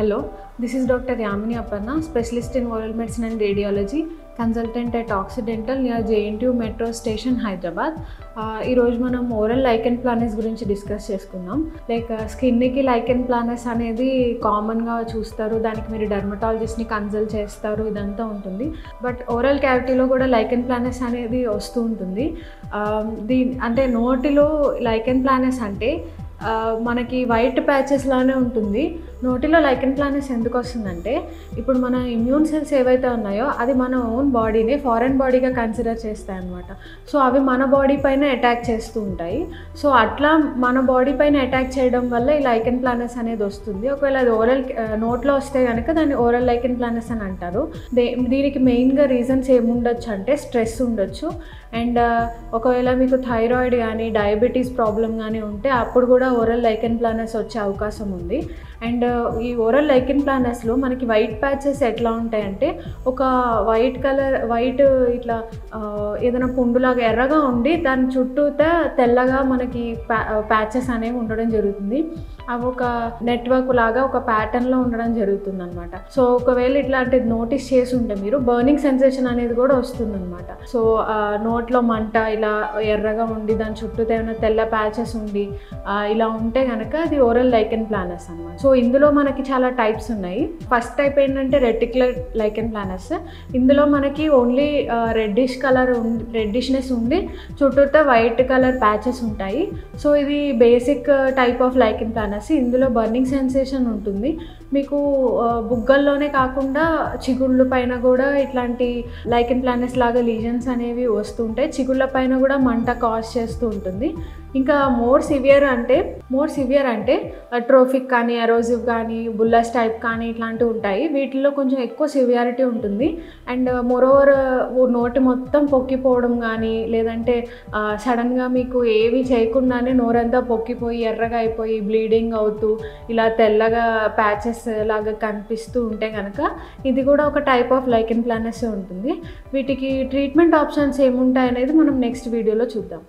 Hello, this is Dr. Yamini Aparna, specialist in oral medicine and radiology, consultant at Occidental near JNTU Metro Station, Hyderabad. ఈ రోజు మనం oral lichen planus గురించి discuss చేసుకుందాం. Like స్కిన్కి lichen planus అనేది కామన్గా చూస్తారు, దానికి మీరు డెర్మటాలజిస్ట్ని కన్సల్ట్ చేస్తారు, ఇదంతా ఉంటుంది. బట్ ఓరల్ క్యావిటీలో కూడా లైకెన్ ప్లానస్ అనేది వస్తూ ఉంటుంది. అంటే నోటిలో లైకెన్ ప్లానస్ అంటే మనకి వైట్ ప్యాచెస్ లానే ఉంటుంది. నోటిలో లైకెన్ ప్లానస్ ఎందుకు వస్తుందంటే, ఇప్పుడు మన ఇమ్యూన్ సెల్స్ ఏవైతే ఉన్నాయో అది మన ఓన్ బాడీని ఫారెన్ బాడీగా కన్సిడర్ చేస్తాయి అన్నమాట. సో అవి మన బాడీ పైన అటాక్ చేస్తూ ఉంటాయి. సో అట్లా మన బాడీ పైన అటాక్ చేయడం వల్ల ఈ లైకెన్ ప్లానస్ అనేది వస్తుంది. ఒకవేళ అది ఓరల్ నోట్లో వస్తే కనుక దాన్ని ఓరల్ లైకెన్ ప్లానస్ అని అంటారు. దీనికి మెయిన్గా రీజన్స్ ఏముండొచ్చు అంటే స్ట్రెస్ ఉండొచ్చు, అండ్ ఒకవేళ మీకు థైరాయిడ్ కానీ డయాబెటీస్ ప్రాబ్లం కానీ ఉంటే అప్పుడు కూడా ఓరల్ లైకెన్ ప్లానస్ వచ్చే అవకాశం ఉంది. అండ్ ఈ ఓరల్ లైకెన్ ప్లానస్లో మనకి వైట్ ప్యాచెస్ ఎట్లా ఉంటాయంటే, ఒక వైట్ ఇట్లా ఏదైనా పుండులాగా ఎర్రగా ఉండి దాని చుట్టూతా తెల్లగా మనకి ప్యాచెస్ అనేవి ఉండడం జరుగుతుంది. అవి ఒక నెట్వర్క్ లాగా ఒక ప్యాటర్న్లో ఉండడం జరుగుతుంది అనమాట. సో ఒకవేళ ఇట్లాంటిది నోటీస్ చేసి ఉంటే మీరు బర్నింగ్ సెన్సేషన్ అనేది కూడా వస్తుంది అనమాట. సో నోట్లో మంట ఇలా ఎర్రగా ఉండి దాని చుట్టూ ఏమైనా తెల్ల ప్యాచెస్ ఉండి ఇలా ఉంటే కనుక అది ఓరల్ లైకెన్ ప్లానస్ అనమాట. సో ఇందులో మనకి చాలా టైప్స్ ఉన్నాయి. ఫస్ట్ టైప్ ఏంటంటే రెటిక్యులర్ లైకెన్ ప్లానస్. ఇందులో మనకి ఓన్లీ రెడ్డిష్నెస్ ఉండి చుట్టూతో వైట్ కలర్ ప్యాచెస్ ఉంటాయి. సో ఇది basic type of lichen planus. ఇందులో బర్నింగ్ సెన్సేషన్ ఉంటుంది. మీకు బుగ్గల్లోనే కాకుండా చిగుళ్ళ పైన కూడా ఇట్లాంటి లైకెన్ ప్లానస్ లాగా లీజన్స్ అనేవి వస్తుంటాయి. చిగుళ్ళ పైన కూడా మంట కాజ్ చేస్తూ ఉంటుంది. ఇంకా మోర్ సివియర్ అంటే ట్రోఫిక్ కానీ ఎరోజివ్ కానీ బుల్లస్ టైప్ కానీ ఇట్లాంటివి ఉంటాయి. వీటిల్లో కొంచెం ఎక్కువ సివియారిటీ ఉంటుంది. అండ్ మోరోవర్ నోటి మొత్తం పొక్కిపోవడం కానీ, లేదంటే సడన్గా మీకు ఏవి చేయకుండానే నోరంతా పొక్కిపోయి ఎర్రగా అయిపోయి బ్లీడింగ్ అవుతూ ఇలా తెల్లగా ప్యాచెస్ లాగా కనిపిస్తూ ఉంటే కనుక ఇది కూడా ఒక టైప్ ఆఫ్ లైకెన్ ప్లానస్ ఉంటుంది. వీటికి ట్రీట్మెంట్ ఆప్షన్స్ ఏముంటాయి అనేది మనం నెక్స్ట్ వీడియోలో చూద్దాం.